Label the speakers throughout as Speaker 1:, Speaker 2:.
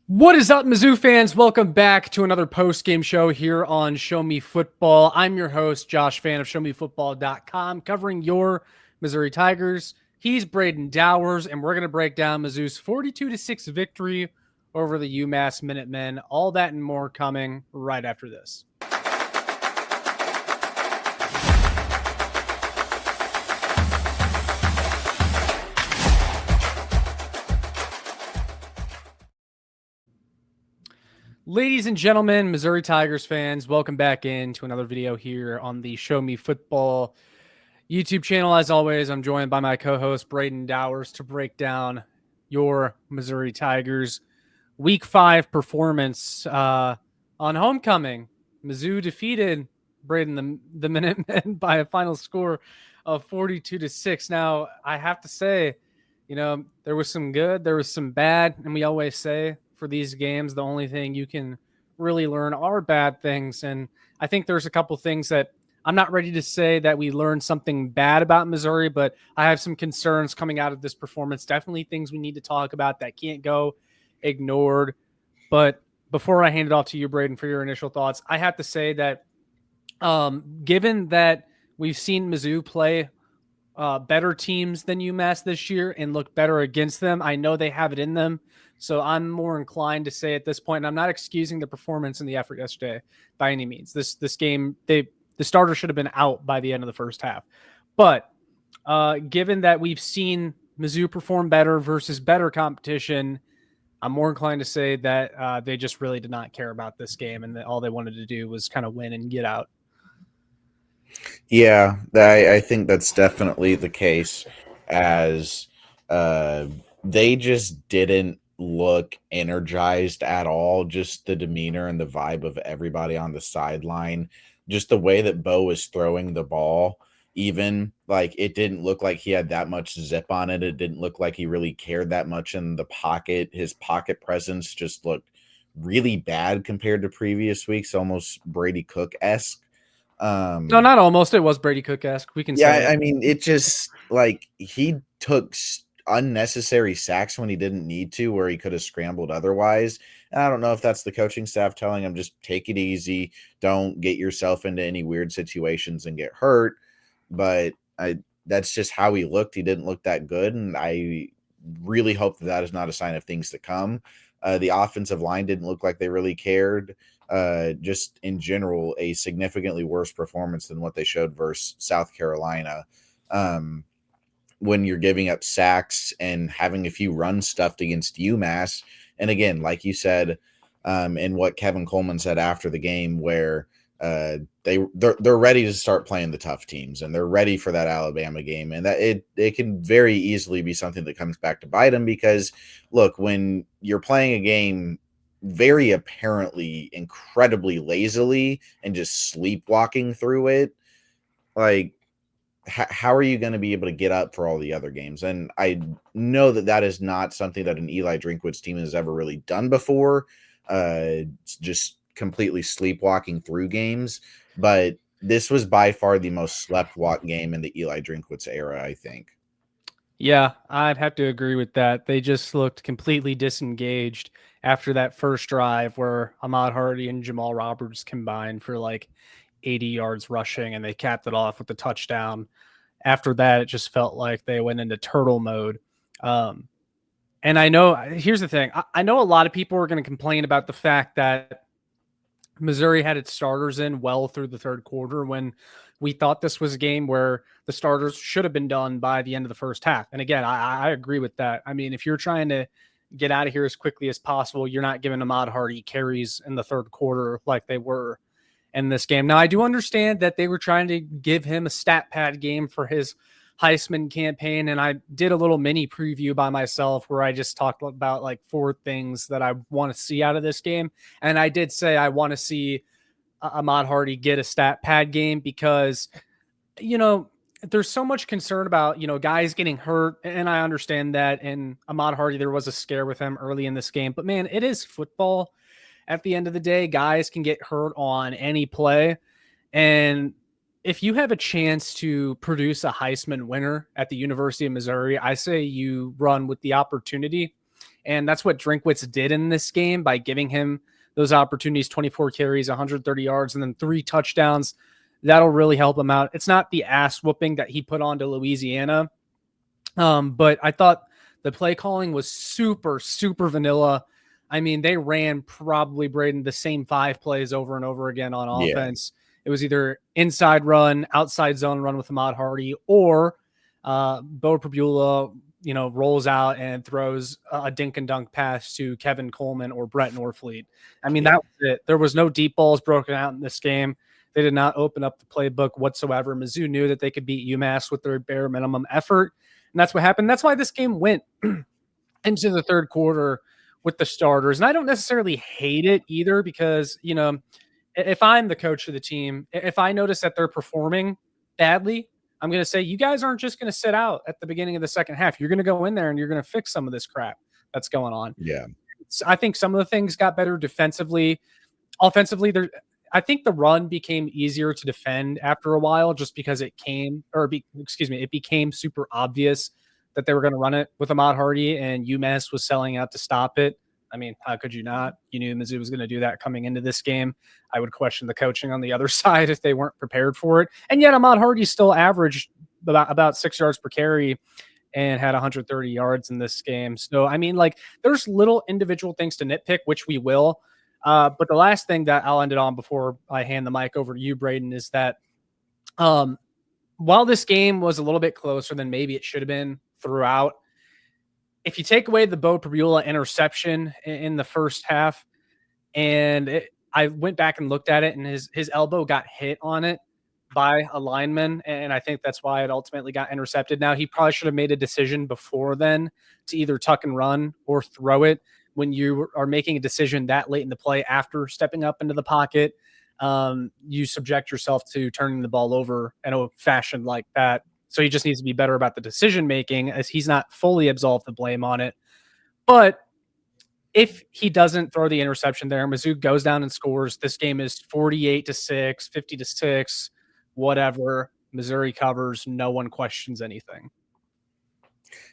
Speaker 1: What is up, Mizzou fans? Welcome back to another post-game show here on Show Me Football. I'm your host, Josh Fann of ShowMeFootball.com, covering your Missouri Tigers. He's Braden Dowers, and we're going to break down Mizzou's 42-6 victory over the UMass Minutemen. All that and more coming right after this. Ladies and gentlemen, Missouri Tigers fans, welcome back into another video here on the Show Me Football YouTube channel. As always, I'm joined by my co-host, Braden Dowers, to break down your Missouri Tigers Week 5 performance on homecoming. Mizzou defeated Braden the Minutemen by a final score of 42-6. Now, I have to say, there was some good, there was some bad, and we always say for these games, the only thing you can really learn are bad things. And I think there's a couple things that I'm not ready to say that we learned something bad about Missouri, but I have some concerns coming out of this performance. Definitely things we need to talk about that can't go ignored. But before I hand it off to you, Braden, for your initial thoughts, I have to say that given that we've seen Mizzou play better teams than UMass this year and look better against them, I know they have it in them. So I'm more inclined to say at this point, and I'm not excusing the performance and the effort yesterday by any means. This game, the starter should have been out by the end of the first half. But given that we've seen Mizzou perform better versus better competition, I'm more inclined to say that they just really did not care about this game, and that all they wanted to do was kind of win and get out.
Speaker 2: Yeah, I think that's definitely the case, as they just didn't look energized at all. Just the demeanor and the vibe of everybody on the sideline, just the way that Bo was throwing the ball, even like it didn't look like he had that much zip on it. It didn't look like he really cared that much in the pocket. His pocket presence just looked really bad compared to previous weeks, almost Brady Cook-esque.
Speaker 1: No, not almost. It was Brady Cook-esque. We can say
Speaker 2: Yeah,
Speaker 1: it.
Speaker 2: I mean, it just like he took unnecessary sacks when he didn't need to, where he could have scrambled otherwise. And I don't know if that's the coaching staff telling him just take it easy, don't get yourself into any weird situations and get hurt. But that's just how he looked. He didn't look that good, and I really hope that that is not a sign of things to come. The offensive line didn't look like they really cared. Just in general, a significantly worse performance than what they showed versus South Carolina. When you're giving up sacks and having a few runs stuffed against UMass, and again, like you said, and what Kevin Coleman said after the game, where they're ready to start playing the tough teams, and they're ready for that Alabama game, and that it can very easily be something that comes back to bite them. Because look, when you're playing a game very apparently incredibly lazily and just sleepwalking through it, like how are you going to be able to get up for all the other games? And I know that that is not something that an Eli Drinkwitz team has ever really done before, just completely sleepwalking through games. But this was by far the most slept walk game in the Eli Drinkwitz era, I think.
Speaker 1: Yeah, I'd have to agree with that. They just looked completely disengaged after that first drive where Ahmad Hardy and Jamal Roberts combined for like 80 yards rushing, and they capped it off with the touchdown. After that, it just felt like they went into turtle mode. And I know, here's the thing. I know a lot of people are going to complain about the fact that Missouri had its starters in well through the third quarter, when we thought this was a game where the starters should have been done by the end of the first half. And again, I agree with that. I mean, if you're trying to get out of here as quickly as possible, you're not giving Ahmad Hardy carries in the third quarter like they were in this game. Now, I do understand that they were trying to give him a stat pad game for his Heisman campaign, and I did a little mini preview by myself where I just talked about like 4 things that I want to see out of this game. And I did say I want to see Ahmad Hardy get a stat pad game because, there's so much concern about, guys getting hurt, and I understand that. And Ahmad Hardy, there was a scare with him early in this game, but man, it is football. At the end of the day, guys can get hurt on any play. And if you have a chance to produce a Heisman winner at the University of Missouri, I say you run with the opportunity. And that's what Drinkwitz did in this game by giving him those opportunities, 24 carries, 130 yards, and then 3 touchdowns. That'll really help him out. It's not the ass whooping that he put on to Louisiana, but I thought the play calling was super, super vanilla. I mean, they ran probably, Braden, the same 5 plays over and over again on
Speaker 2: Yeah.
Speaker 1: offense. It was either inside run, outside zone run with Ahmad Hardy, or Bo Prabula, rolls out and throws a dink and dunk pass to Kevin Coleman or Brett Norfleet. I mean, that was it. There was no deep balls broken out in this game. They did not open up the playbook whatsoever. Mizzou knew that they could beat UMass with their bare minimum effort, and that's what happened. That's why this game went into the third quarter with the starters. And I don't necessarily hate it either because, if I'm the coach of the team, if I notice that they're performing badly, I'm going to say, you guys aren't just going to sit out at the beginning of the second half. You're going to go in there and you're going to fix some of this crap that's going on.
Speaker 2: Yeah.
Speaker 1: I think some of the things got better defensively. Offensively, I think the run became easier to defend after a while just because it became super obvious that they were going to run it with Ahmad Hardy, and UMass was selling out to stop it. I mean, how could you not? You knew Mizzou was going to do that coming into this game. I would question the coaching on the other side if they weren't prepared for it. And yet Ahmad Hardy still averaged about 6 yards per carry and had 130 yards in this game. So, I mean, there's little individual things to nitpick, which we will. But the last thing that I'll end it on before I hand the mic over to you, Braden, is that while this game was a little bit closer than maybe it should have been throughout, if you take away the Bo Prabula interception in the first half, and I went back and looked at it, and his elbow got hit on it by a lineman, and I think that's why it ultimately got intercepted. Now, he probably should have made a decision before then to either tuck and run or throw it. When you are making a decision that late in the play after stepping up into the pocket, you subject yourself to turning the ball over in a fashion like that. So he just needs to be better about the decision making, as he's not fully absolved the blame on it. But if he doesn't throw the interception there, Mizzou goes down and scores. This game is 48-6, 50-6, whatever. Missouri covers. No one questions anything.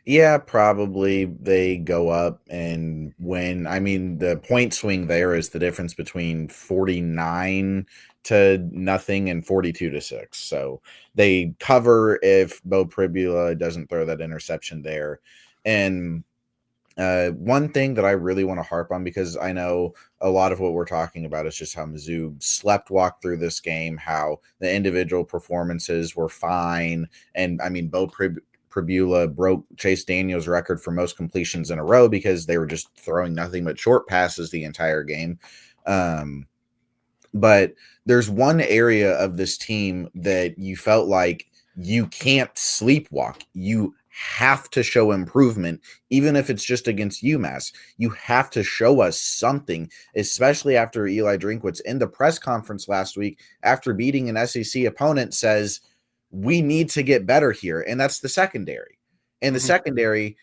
Speaker 2: Yeah, probably they go up and win. I mean, the point swing there is the difference between 49-0 and 42-6. So they cover if Bo Pribula doesn't throw that interception there. And one thing that I really want to harp on, because I know a lot of what we're talking about is just how Mizzou slept walk through this game, how the individual performances were fine. And I mean, Bo Pribula broke Chase Daniel's record for most completions in a row because they were just throwing nothing but short passes the entire game. But there's one area of this team that you felt like you can't sleepwalk. You have to show improvement, even if it's just against UMass. You have to show us something, especially after Eli Drinkwitz in the press conference last week, after beating an SEC opponent, says, we need to get better here. And that's the secondary. And the secondary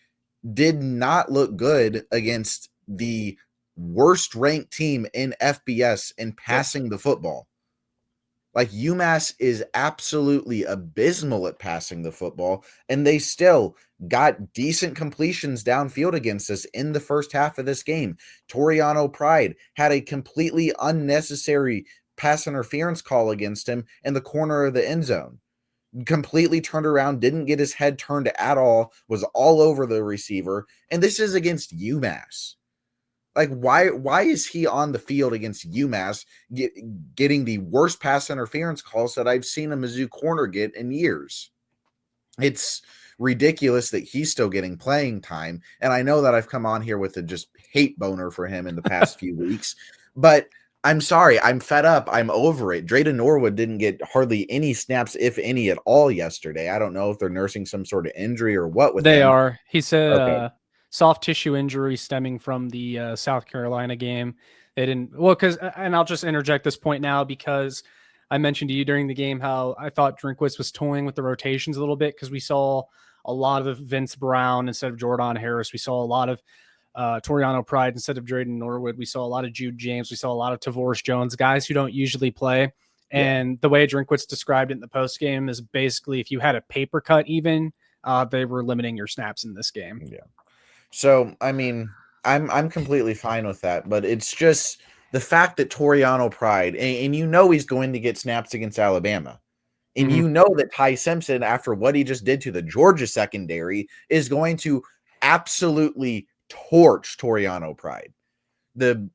Speaker 2: did not look good against the worst ranked team in FBS in passing the football. Like, UMass is absolutely abysmal at passing the football, and they still got decent completions downfield against us in the first half of this game. Toriano Pride had a completely unnecessary pass interference call against him in the corner of the end zone. Completely turned around, didn't get his head turned at all, was all over the receiver, and this is against UMass. Like, why is he on the field against UMass getting the worst pass interference calls that I've seen a Mizzou corner get in years? It's ridiculous that he's still getting playing time. And I know that I've come on here with a just hate boner for him in the past few weeks, but I'm sorry. I'm fed up. I'm over it. Drayden Norwood didn't get hardly any snaps, if any at all, yesterday. I don't know if they're nursing some sort of injury or what with
Speaker 1: They
Speaker 2: him.
Speaker 1: are. He said
Speaker 2: Okay.
Speaker 1: soft tissue injury stemming from the South Carolina game. They didn't and I'll just interject this point now because I mentioned to you during the game how I thought Drinkwitz was toying with the rotations a little bit because we saw a lot of Vince Brown instead of Jordan Harris. We saw a lot of Toriano Pride instead of Drayden Norwood. We saw a lot of Jude James. We saw a lot of Tavoris Jones, guys who don't usually play. And the way Drinkwitz described it in the post game is basically if you had a paper cut even, they were limiting your snaps in this game.
Speaker 2: Yeah. So, I mean, I'm completely fine with that, but it's just the fact that Toriano Pride, and you know he's going to get snaps against Alabama. And
Speaker 1: Mhm.
Speaker 2: you know that Ty Simpson, after what he just did to the Georgia secondary, is going to absolutely torch Toriano Pride. The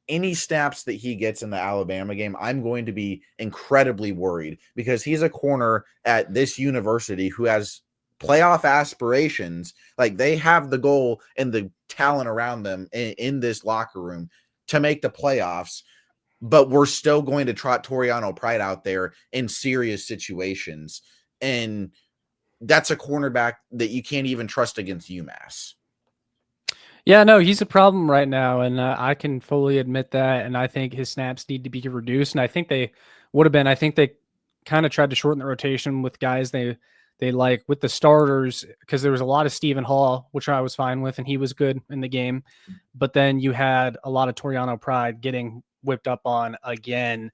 Speaker 2: any snaps that he gets in the Alabama game, I'm going to be incredibly worried because he's a corner at this university who has playoff aspirations. Like they have the goal and the talent around them in this locker room to make the playoffs, but we're still going to trot Toriano Pride out there in serious situations. And that's a cornerback that you can't even trust against UMass.
Speaker 1: Yeah, no, he's a problem right now, and I can fully admit that. And I think his snaps need to be reduced. And I think they would have been. I think they kind of tried to shorten the rotation with guys they like with the starters because there was a lot of Stephen Hall, which I was fine with, and he was good in the game. But then you had a lot of Toriano Pride getting whipped up on again.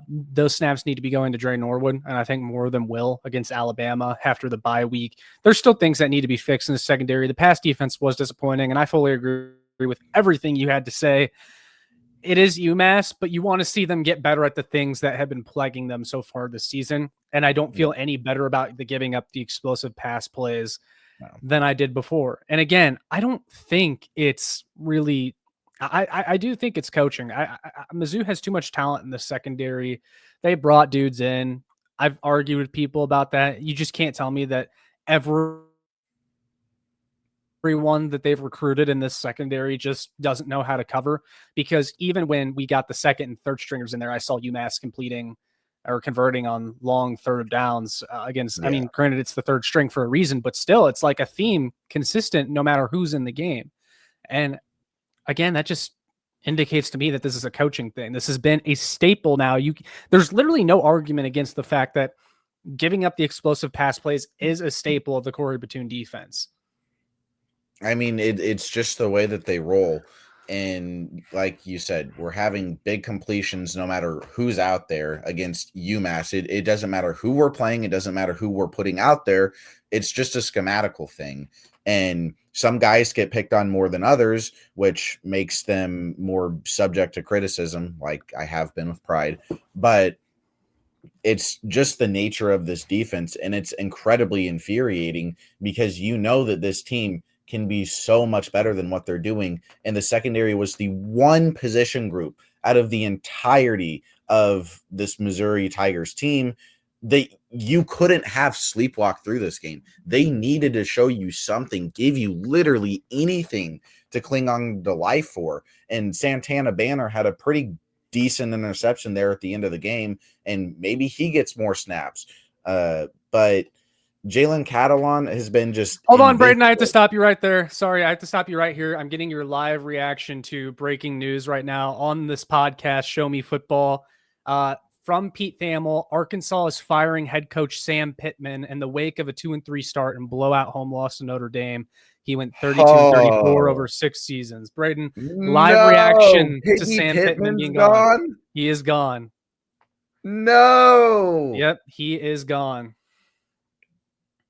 Speaker 1: Those snaps need to be going to Dre Norwood, and I think more of them will against Alabama after the bye week. There's still things that need to be fixed in the secondary. The pass defense was disappointing, and I fully agree with everything you had to say. It is UMass, but you want to see them get better at the things that have been plaguing them so far this season. And I don't
Speaker 2: Yeah,
Speaker 1: feel any better about the giving up the explosive pass plays
Speaker 2: no.
Speaker 1: than I did before. And again, I don't think it's really. I do think it's coaching. Mizzou has too much talent in the secondary. They brought dudes in. I've argued with people about that. You just can't tell me that everyone that they've recruited in this secondary just doesn't know how to cover. Because even when we got the second and third stringers in there, I saw UMass completing or converting on long third downs against. I
Speaker 2: Yeah.
Speaker 1: mean, granted, it's the third string for a reason, but still, it's like a theme consistent no matter who's in the game. And again, that just indicates to me that this is a coaching thing. This has been a staple now. There's literally no argument against the fact that giving up the explosive pass plays is a staple of the Corey Batoon defense.
Speaker 2: I mean, it's just the way that they roll. And like you said, we're having big completions no matter who's out there against UMass. It doesn't matter who we're playing, it doesn't matter who we're putting out there. It's just a schematical thing. And some guys get picked on more than others, which makes them more subject to criticism, like I have been with Pride. But it's just the nature of this defense, and it's incredibly infuriating because you know that this team can be so much better than what they're doing. And the secondary was the one position group out of the entirety of this Missouri Tigers team that you couldn't have sleepwalk through this game. They needed to show you something, give you literally anything to cling on to life for. And Santana Banner had a pretty decent interception there at the end of the game, and maybe he gets more snaps. But Jalen Catalon has been just
Speaker 1: Hold on, Braden. I have to
Speaker 2: invisible.
Speaker 1: stop you right there. Sorry, I have to stop you right here. I'm getting your live reaction to breaking news right now on this podcast, Show Me Football. From Pete Thamel, Arkansas is firing head coach Sam Pittman in the wake of a 2-3 start and blowout home loss to Notre Dame. He went 32-34 over
Speaker 2: Oh
Speaker 1: 6 seasons. Braden, live
Speaker 2: no,
Speaker 1: reaction to
Speaker 2: Piggy
Speaker 1: Sam Pittman
Speaker 2: Pittman's
Speaker 1: being gone.
Speaker 2: gone.
Speaker 1: He is gone.
Speaker 2: No,
Speaker 1: Yep, he is gone.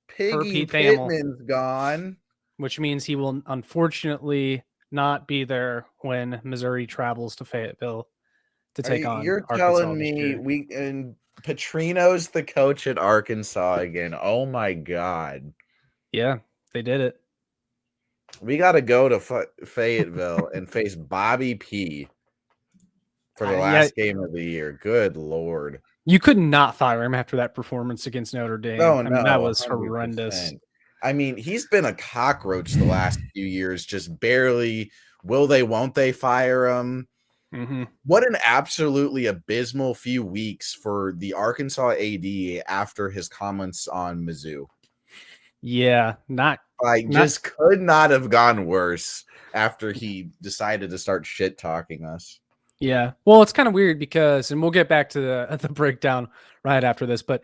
Speaker 1: Per
Speaker 2: Piggy
Speaker 1: Pete Thamel,
Speaker 2: Pittman's gone.
Speaker 1: which means he will unfortunately not be there when Missouri travels to Fayetteville to take on
Speaker 2: You're
Speaker 1: Arkansas
Speaker 2: telling
Speaker 1: this
Speaker 2: me
Speaker 1: year.
Speaker 2: we and Petrino's the coach at Arkansas again? Oh my god.
Speaker 1: Yeah, they did it.
Speaker 2: We got to go to Fayetteville and face Bobby P for the
Speaker 1: Yeah,
Speaker 2: last game of the year. Good Lord.
Speaker 1: you could not fire him after that performance against Notre Dame.
Speaker 2: Oh,
Speaker 1: I mean, that
Speaker 2: no,
Speaker 1: was horrendous.
Speaker 2: 100%. I mean, he's been a cockroach the last few years, just barely. Will they, won't they fire him?
Speaker 1: Mm-hmm.
Speaker 2: What an absolutely abysmal few weeks for the Arkansas AD after his comments on Mizzou.
Speaker 1: Yeah, not.
Speaker 2: Just could not have gone worse after he decided to start shit talking us.
Speaker 1: Yeah. Well, it's kind of weird because, and we'll get back to the breakdown right after this, but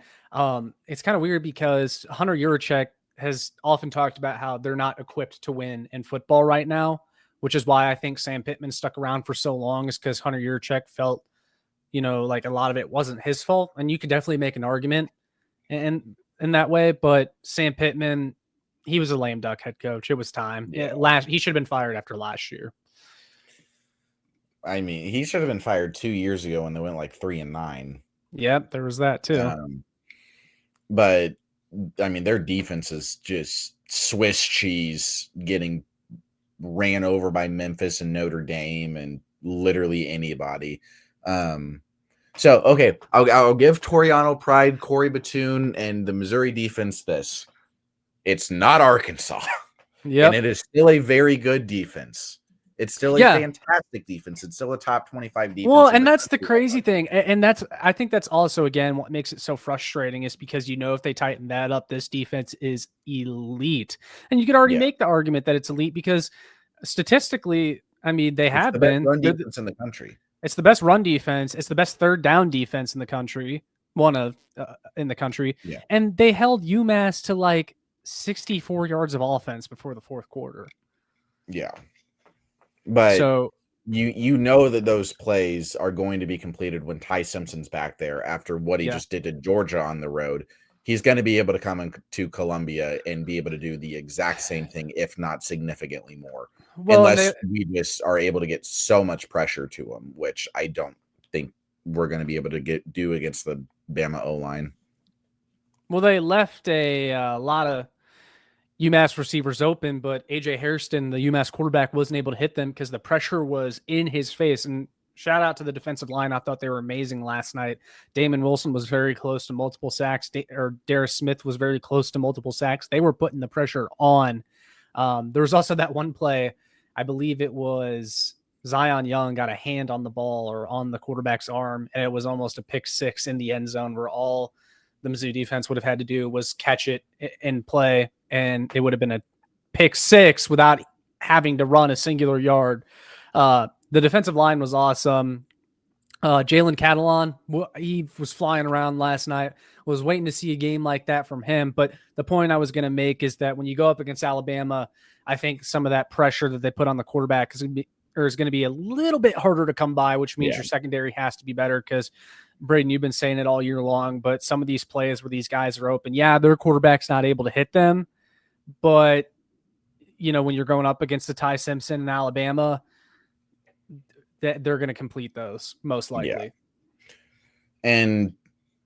Speaker 1: it's kind of weird because Hunter Yurachek has often talked about how they're not equipped to win in football right now, which is why I think Sam Pittman stuck around for so long, is because Hunter Yurachek felt, like a lot of it wasn't his fault. And you could definitely make an argument in that way, but Sam Pittman, he was a lame duck head coach. It was time.
Speaker 2: Yeah.
Speaker 1: He should have been fired after last year.
Speaker 2: I mean, he should have been fired 2 years ago when they went like 3-9.
Speaker 1: Yep, there was that too.
Speaker 2: But I mean, their defense is just Swiss cheese, getting ran over by Memphis and Notre Dame and literally anybody. So, okay, I'll give Toriano Pride, Corey Batoon, and the Missouri defense this. It's not Arkansas.
Speaker 1: Yeah.
Speaker 2: And it is still a very good defense. It's still a fantastic defense. It's still a top 25 defense.
Speaker 1: Well, and that's the crazy thing. And I think that's also, again, what makes it so frustrating is because, if they tighten that up, this defense is elite. And you could already make the argument that it's elite because statistically, I mean, they have
Speaker 2: the
Speaker 1: been
Speaker 2: best run defense in the country.
Speaker 1: It's the best run defense. It's the best third down defense in the country. One of in the country.
Speaker 2: Yeah.
Speaker 1: And they held UMass to like 64 yards of offense before the fourth quarter.
Speaker 2: Yeah. But
Speaker 1: so
Speaker 2: you know that those plays are going to be completed when Ty Simpson's back there after what he just did to Georgia on the road. He's going to be able to come into Columbia and be able to do the exact same thing, if not significantly more. Well, unless we just are able to get so much pressure to him, which I don't think we're going to be able to do against the Bama O-line.
Speaker 1: Well, they left a lot of UMass receivers open, but A.J. Hairston, the UMass quarterback, wasn't able to hit them because the pressure was in his face. And shout out to the defensive line. I thought they were amazing last night. Damon Wilson was very close to multiple sacks. Darius Smith was very close to multiple sacks. They were putting the pressure on. There was also that one play, I believe it was Zion Young got a hand on the ball or on the quarterback's arm, and it was almost a pick six in the end zone where all the Mizzou defense would have had to do was catch it and play, and it would have been a pick six without having to run a singular yard. The defensive line was awesome. Jalen Catalon, he was flying around last night. Was waiting to see a game like that from him. But the point I was going to make is that when you go up against Alabama, I think some of that pressure that they put on the quarterback is going to be a little bit harder to come by, which means your secondary has to be better because, Braden, you've been saying it all year long, but some of these plays where these guys are open, their quarterback's not able to hit them. But, when you're going up against the Ty Simpson in Alabama, they're going to complete those most likely.
Speaker 2: Yeah. And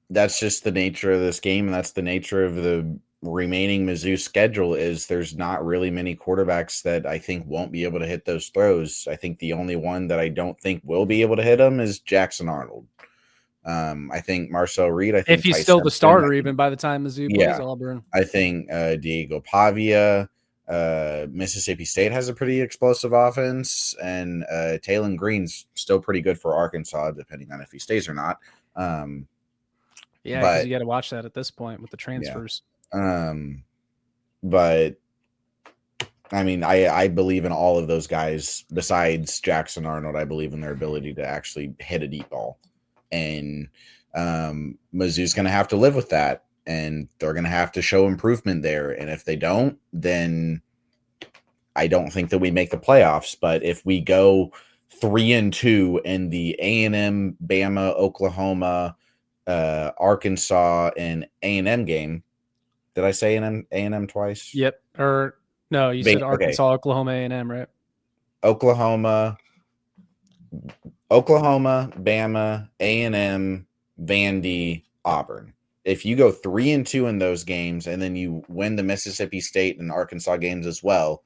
Speaker 2: that's just the nature of this game. And that's the nature of the remaining Mizzou schedule is there's not really many quarterbacks that I think won't be able to hit those throws. I think the only one that I don't think will be able to hit them is Jackson Arnold. I think Marcel Reed,
Speaker 1: if he's still the starter, even by the time Mizzou plays Auburn.
Speaker 2: I think Diego Pavia, Mississippi State has a pretty explosive offense, and Taylon Green's still pretty good for Arkansas, depending on if he stays or not.
Speaker 1: Because you got to watch that at this point with the transfers.
Speaker 2: But I mean, I believe in all of those guys besides Jackson Arnold. I believe in their ability to actually hit a deep ball, and Mizzou's going to have to live with that. And they're going to have to show improvement there. And if they don't, then I don't think that we make the playoffs. But if we go 3-2 in the A&M, Bama, Oklahoma, Arkansas, and A&M game, did I say A&M twice?
Speaker 1: Yep. Or no, you said Arkansas, okay. Oklahoma, A&M, right?
Speaker 2: Oklahoma, Bama, A&M, Vandy, Auburn. If you go 3-2 in those games and then you win the Mississippi State and Arkansas games as well,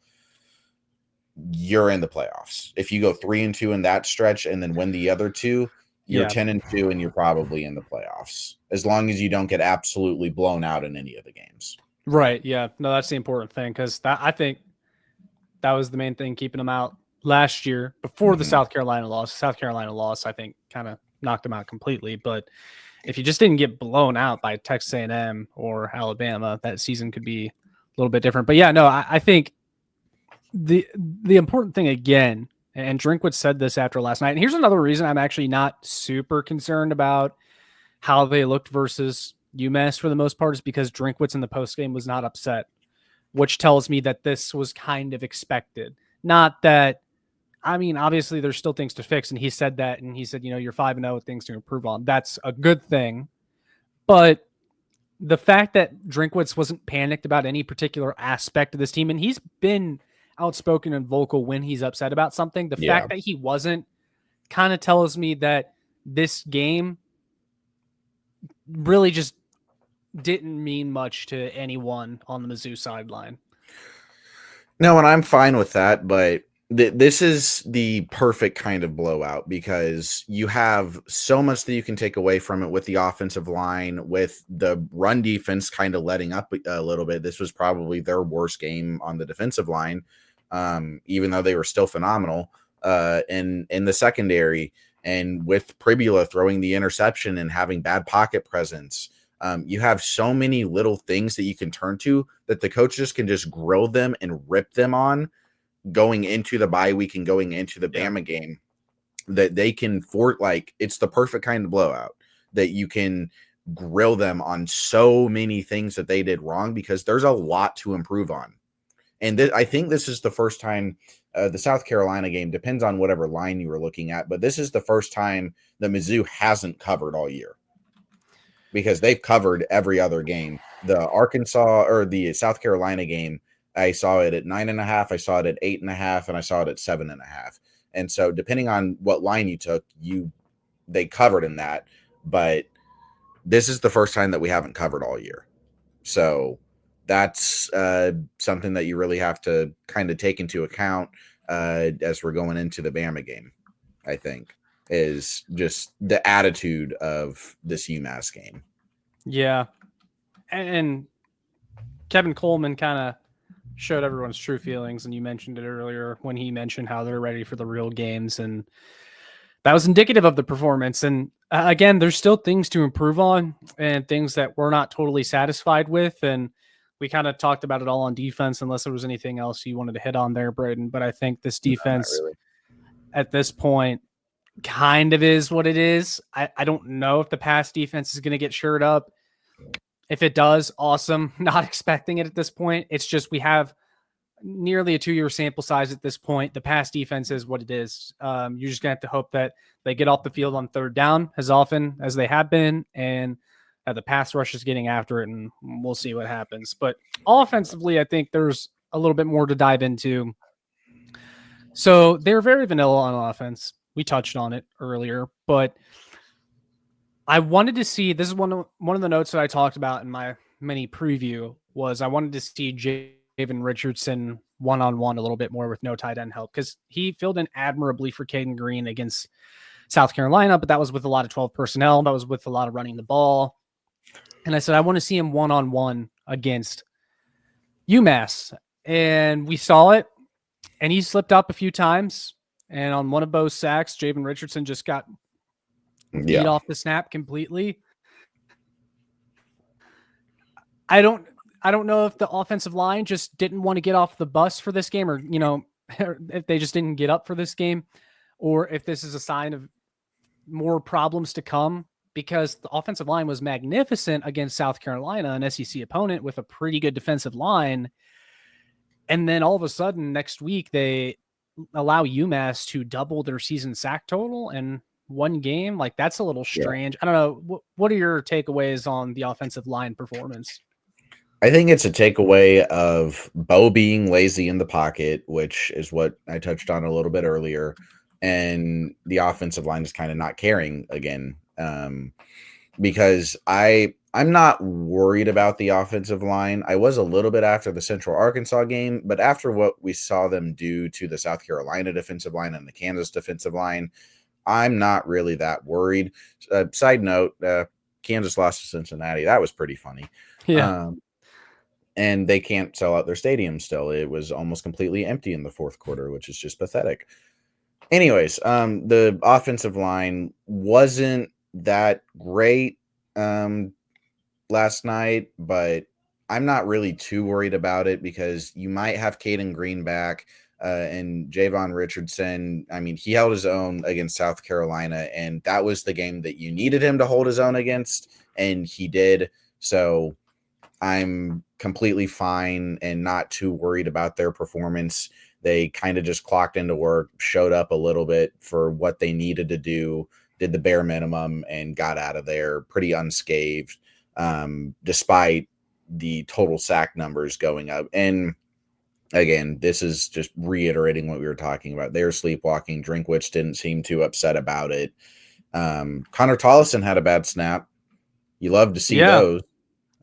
Speaker 2: you're in the playoffs. If you go 3-2 in that stretch and then win the other two, you're 10-2 and you're probably in the playoffs, as long as you don't get absolutely blown out in any of the games.
Speaker 1: Right. Yeah. No, that's the important thing, because I think that was the main thing keeping them out last year before the South Carolina loss. South Carolina loss, I think, kind of knocked them out completely. But if you just didn't get blown out by Texas A&M or Alabama, that season could be a little bit different. But I think the important thing again, and Drinkwitz said this after last night, and here's another reason I'm actually not super concerned about how they looked versus UMass for the most part, is because Drinkwitz in the postgame was not upset, which tells me that this was kind of expected. Not that, I mean, obviously there's still things to fix, and he said that, and he said, you're 5-0 with things to improve on. That's a good thing. But the fact that Drinkwitz wasn't panicked about any particular aspect of this team, and he's been outspoken and vocal when he's upset about something. The
Speaker 2: Yeah.
Speaker 1: fact that he wasn't kind of tells me that this game really just didn't mean much to anyone on the Mizzou sideline.
Speaker 2: No, and I'm fine with that, but this is the perfect kind of blowout because you have so much that you can take away from it with the offensive line, with the run defense kind of letting up a little bit. This was probably their worst game on the defensive line, even though they were still phenomenal in the secondary. And with Pribula throwing the interception and having bad pocket presence, you have so many little things that you can turn to that the coaches can just grill them and rip them on going into the bye week and going into the Bama game, that they can it's the perfect kind of blowout that you can grill them on so many things that they did wrong, because there's a lot to improve on. And I think this is the first time the South Carolina game, depends on whatever line you were looking at, but this is the first time the Mizzou hasn't covered all year, because they've covered every other game. The Arkansas or the South Carolina game, I saw it at 9.5, I saw it at 8.5, and I saw it at 7.5. And so depending on what line you took, they covered in that. But this is the first time that we haven't covered all year. So that's something that you really have to kind of take into account as we're going into the Bama game, I think, is just the attitude of this UMass game.
Speaker 1: Yeah. And Kevin Coleman kind of showed everyone's true feelings, and you mentioned it earlier when he mentioned how they're ready for the real games, and that was indicative of the performance. And again, there's still things to improve on and things that we're not totally satisfied with, and we kind of talked about it all on defense, unless there was anything else you wanted to hit on there, Braden. But I think this defense at this point kind of is what it is. I don't know if the pass defense is going to get shored up. If it does, awesome. Not expecting it at this point. It's just we have nearly a 2-year sample size at this point. The pass defense is what it is. You're just going to have to hope that they get off the field on third down as often as they have been, and the pass rush is getting after it, and we'll see what happens. But offensively, I think there's a little bit more to dive into. So they're very vanilla on offense. We touched on it earlier, but I wanted to see, this is one of the notes that I talked about in my mini preview, was I wanted to see Javen Richardson one-on-one a little bit more with no tight end help, because he filled in admirably for Caden Green against South Carolina, but that was with a lot of 12 personnel. That was with a lot of running the ball. And I said, I want to see him one-on-one against UMass. And we saw it, and he slipped up a few times. And on one of Bo's sacks, Javen Richardson just got beat off the snap completely. I don't know if the offensive line just didn't want to get off the bus for this game, or, if they just didn't get up for this game, or if this is a sign of more problems to come, because the offensive line was magnificent against South Carolina, an SEC opponent with a pretty good defensive line. And then all of a sudden next week, they allow UMass to double their season sack total in one game. Like, that's a little strange. I don't know. What are your takeaways on the offensive line performance?
Speaker 2: I think it's a takeaway of Bo being lazy in the pocket, which is what I touched on a little bit earlier, and the offensive line is kind of not caring again. Because I'm not worried about the offensive line. I was a little bit after the Central Arkansas game, but after what we saw them do to the South Carolina defensive line and the Kansas defensive line, I'm not really that worried. Side note, Kansas lost to Cincinnati. That was pretty funny.
Speaker 1: Yeah.
Speaker 2: And they can't sell out their stadium still. It was almost completely empty in the fourth quarter, which is just pathetic. Anyways, the offensive line wasn't that great last night, but I'm not really too worried about it, because you might have Caden Green back and Javon Richardson. I mean, he held his own against South Carolina, and that was the game that you needed him to hold his own against, and he did. So I'm completely fine and not too worried about their performance. They kind of just clocked into work, showed up a little bit for what they needed to do, did the bare minimum, and got out of there pretty unscathed. despite the total sack numbers going up. And again, this is just reiterating what we were talking about. They were sleepwalking. Drinkwitz didn't seem too upset about it. Connor Tollison had a bad snap. You love to see those.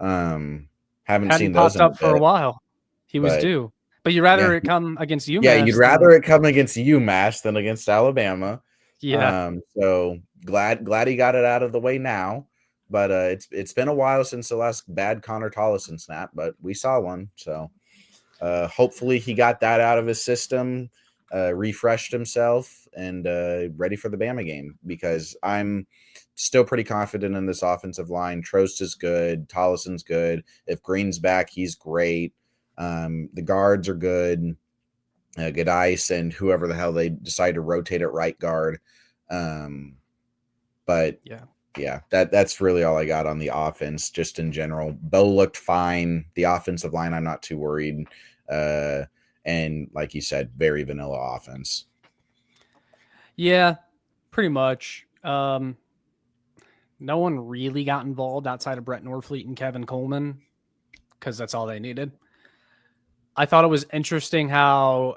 Speaker 2: Haven't seen
Speaker 1: Hadn't
Speaker 2: those
Speaker 1: popped
Speaker 2: in a
Speaker 1: up for a
Speaker 2: bit,
Speaker 1: while. He was
Speaker 2: but
Speaker 1: due. But you'd rather
Speaker 2: yeah,
Speaker 1: it come against UMass.
Speaker 2: yeah, you'd rather it come against UMass than against Alabama.
Speaker 1: Yeah.
Speaker 2: So glad he got it out of the way now. But it's been a while since the last bad Connor Tollison snap, but we saw one. So hopefully he got that out of his system, refreshed himself, and ready for the Bama game, because I'm still pretty confident in this offensive line. Trost is good. Tollison's good. If Green's back, he's great. The guards are good. Good ice and whoever the hell they decide to rotate at right guard. But yeah, that's really all I got on the offense, just in general. Bo looked fine. The offensive line, I'm not too worried. And like you said, very vanilla offense.
Speaker 1: Yeah, pretty much. No one really got involved outside of Brett Norfleet and Kevin Coleman, because that's all they needed. I thought it was interesting how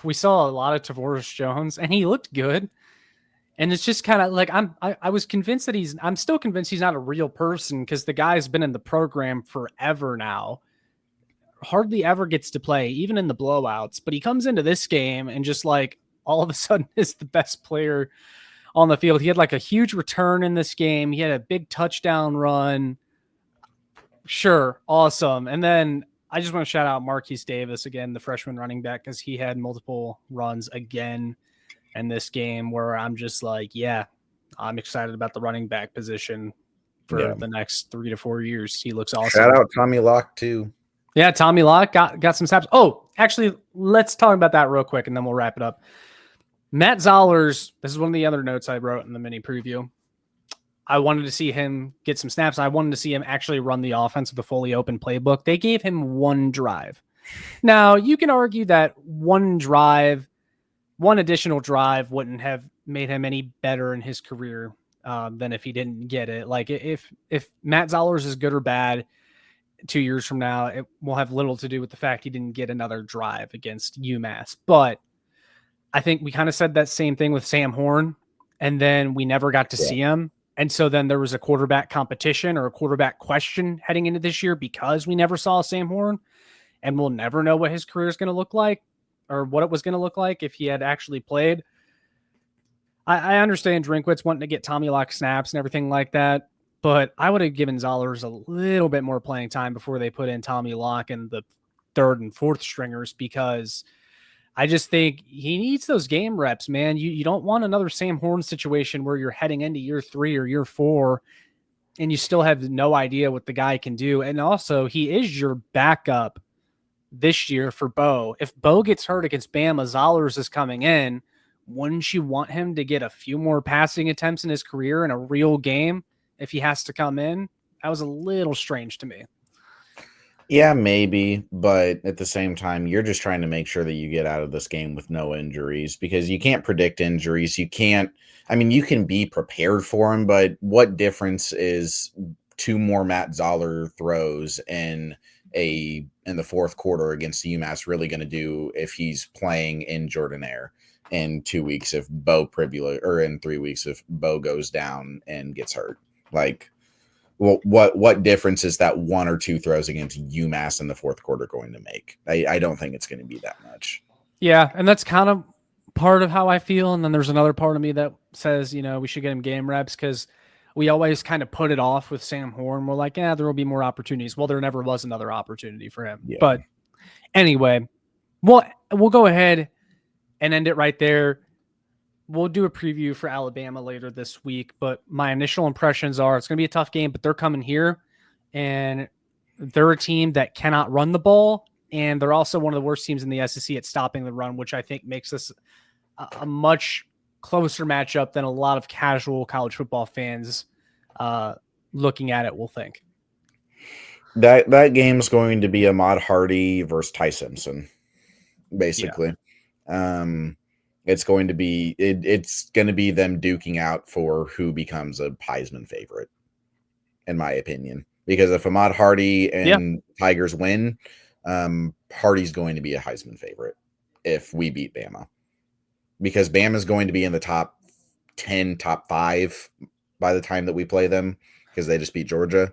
Speaker 1: we saw a lot of Tavoris Jones, and he looked good. And it's just kind of like I was convinced that I'm still convinced he's not a real person, because the guy's been in the program forever now. Hardly ever gets to play, even in the blowouts. But he comes into this game and just like all of a sudden is the best player on the field. He had like a huge return in this game. He had a big touchdown run. Sure, awesome. And then I just want to shout out Marquise Davis again, the freshman running back, because he had multiple runs again in this game where I'm just like, yeah, I'm excited about the running back position for the next 3 to 4 years. He looks awesome.
Speaker 2: Shout out Tommy Locke too.
Speaker 1: Yeah, Tommy Locke got some snaps. Oh, actually, let's talk about that real quick, and then we'll wrap it up. Matt Zollers, this is one of the other notes I wrote in the mini preview. I wanted to see him get some snaps. I wanted to see him actually run the offense with a fully open playbook. They gave him one drive. Now, you can argue that one additional drive wouldn't have made him any better in his career than if he didn't get it. Like if Matt Zollers is good or bad 2 years from now, it will have little to do with the fact he didn't get another drive against UMass. But I think we kind of said that same thing with Sam Horn, and then we never got to see him. And so then there was a quarterback competition or a quarterback question heading into this year because we never saw Sam Horn, and we'll never know what his career is going to look like or what it was going to look like if he had actually played. I understand Drinkwitz wanting to get Tommy Locke snaps and everything like that, but I would have given Zollers a little bit more playing time before they put in Tommy Locke and the third and fourth stringers, because I just think he needs those game reps, man. You don't want another Sam Horn situation where you're heading into year 3 or year 4 and you still have no idea what the guy can do. And also, he is your backup this year for Bo. If Bo gets hurt against Bama, Zollers is coming in. Wouldn't you want him to get a few more passing attempts in his career in a real game if he has to come in? That was a little strange to me.
Speaker 2: Yeah, maybe, but at the same time, you're just trying to make sure that you get out of this game with no injuries, because you can't predict injuries. You can't, I mean, you can be prepared for them, but what difference is 2 more Matt Zoller throws in the fourth quarter against UMass really going to do if he's playing in Jordan-Hare in 2 weeks if Bo Pribula, or in 3 weeks if Bo goes down and gets hurt? Like, well, what difference is that 1 or 2 throws against UMass in the fourth quarter going to make? I don't think it's going to be that much.
Speaker 1: Yeah, and that's kind of part of how I feel. And then there's another part of me that says, we should get him game reps, because we always kind of put it off with Sam Horn. We're like, there will be more opportunities. Well, there never was another opportunity for him. Yeah. But anyway, we'll go ahead and end it right there. We'll do a preview for Alabama later this week, but my initial impressions are it's going to be a tough game, but they're coming here, and they're a team that cannot run the ball, and they're also one of the worst teams in the SEC at stopping the run, which I think makes this a much closer matchup than a lot of casual college football fans looking at it will think.
Speaker 2: That game's going to be Ahmad Hardy versus Ty Simpson, basically. Yeah. It's going to be them duking out for who becomes a Heisman favorite. in my opinion. Because if Ahmad Hardy and Tigers win, Hardy's going to be a Heisman favorite if we beat Bama. Because Bama's going to be in the top 10, top 5 by the time that we play them, because they just beat Georgia.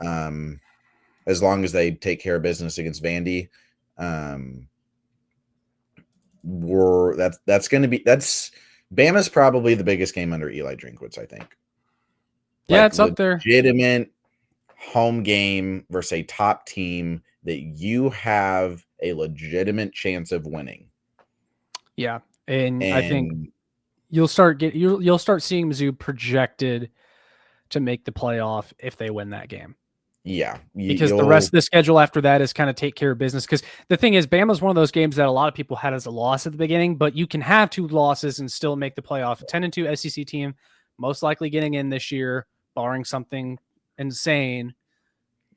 Speaker 2: As long as they take care of business against Vandy, that's Bama's probably the biggest game under Eli Drinkwitz, I think.
Speaker 1: Yeah, it's up there.
Speaker 2: Legitimate home game versus a top team that you have a legitimate chance of winning.
Speaker 1: Yeah, and I think you'll start seeing Mizzou projected to make the playoff if they win that game.
Speaker 2: Yeah,
Speaker 1: because the rest of the schedule after that is kind of take care of business. Because the thing is, Bama's one of those games that a lot of people had as a loss at the beginning, but you can have 2 losses and still make the playoff. 10-2 SEC team, most likely getting in this year, barring something insane.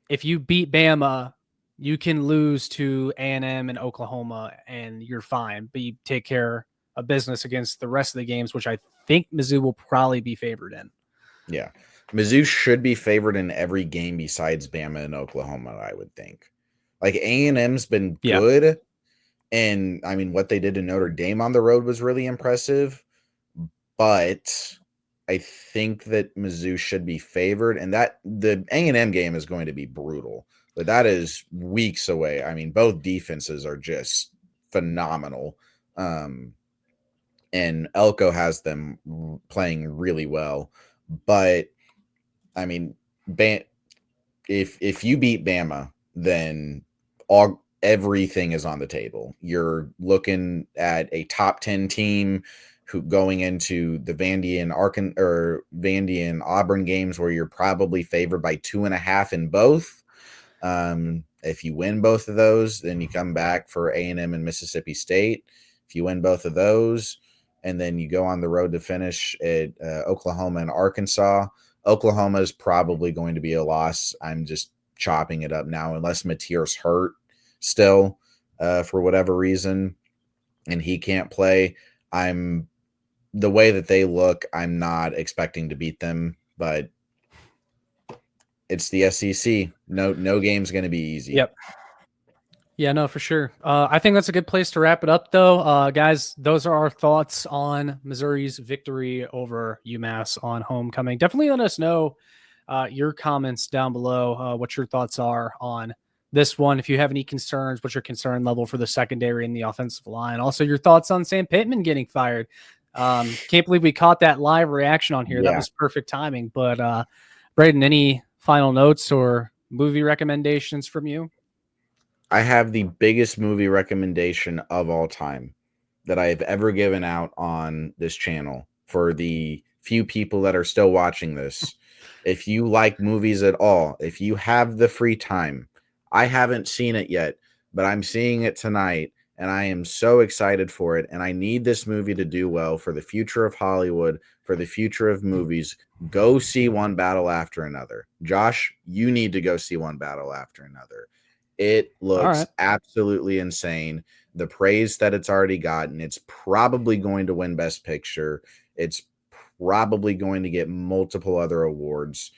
Speaker 1: If you beat Bama, you can lose to A&M and Oklahoma, and you're fine. But you take care of business against the rest of the games, which I think Mizzou will probably be favored in.
Speaker 2: Yeah. Mizzou should be favored in every game besides Bama and Oklahoma, I would think. Like, A&M's been good, and I mean, what they did to Notre Dame on the road was really impressive, but I think that Mizzou should be favored, and that the A&M game is going to be brutal, but that is weeks away. I mean, both defenses are just phenomenal, and Elko has them playing really well, but I mean, if you beat Bama, then everything is on the table. You're looking at a top 10 team who going into the Vandy and Auburn games where you're probably favored by 2.5 in both. If you win both of those, then you come back for A&M and Mississippi State. If you win both of those, and then you go on the road to finish at Oklahoma and Arkansas. Oklahoma is probably going to be a loss. I'm just chopping it up now, unless Mateer's hurt still for whatever reason, and he can't play. The way that they look, I'm not expecting to beat them, but it's the SEC. No game's going to be easy.
Speaker 1: Yep. Yeah, no, for sure. I think that's a good place to wrap it up, though. Guys, those are our thoughts on Missouri's victory over UMass on homecoming. Definitely let us know your comments down below, what your thoughts are on this one. If you have any concerns, what's your concern level for the secondary and the offensive line? Also, your thoughts on Sam Pittman getting fired. Can't believe we caught that live reaction on here. Yeah. That was perfect timing. But Braden, any final notes or movie recommendations from you?
Speaker 2: I have the biggest movie recommendation of all time that I have ever given out on this channel for the few people that are still watching this. If you like movies at all, if you have the free time, I haven't seen it yet, but I'm seeing it tonight, and I am so excited for it, and I need this movie to do well for the future of Hollywood, for the future of movies. Go see One Battle After Another. Josh, you need to go see One Battle After Another. It looks absolutely insane. The praise that it's already gotten, it's probably going to win Best Picture. It's probably going to get multiple other awards.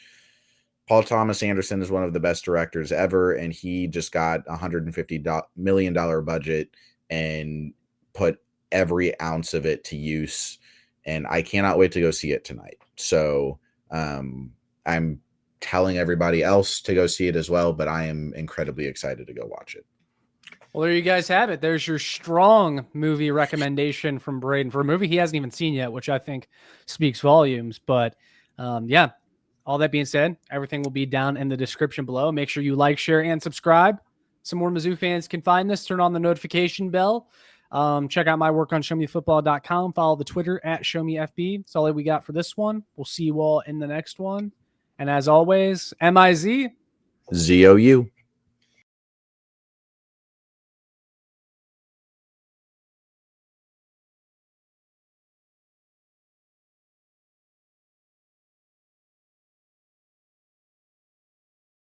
Speaker 2: Paul Thomas Anderson is one of the best directors ever, and he just got a $150 million budget and put every ounce of it to use. And I cannot wait to go see it tonight. So I'm telling everybody else to go see it as well, but I am incredibly excited to go watch it.
Speaker 1: Well, there you guys have it. There's your strong movie recommendation from Braden for a movie he hasn't even seen yet, which I think speaks volumes. But yeah, all that being said, everything will be down in the description below. Make sure you like, share, and subscribe. Some more Mizzou fans can find this. Turn on the notification bell. Check out my work on showmefootball.com. Follow the Twitter at showmefb. That's all that we got for this one. We'll see you all in the next one. And as always, MIZ.
Speaker 2: ZOU.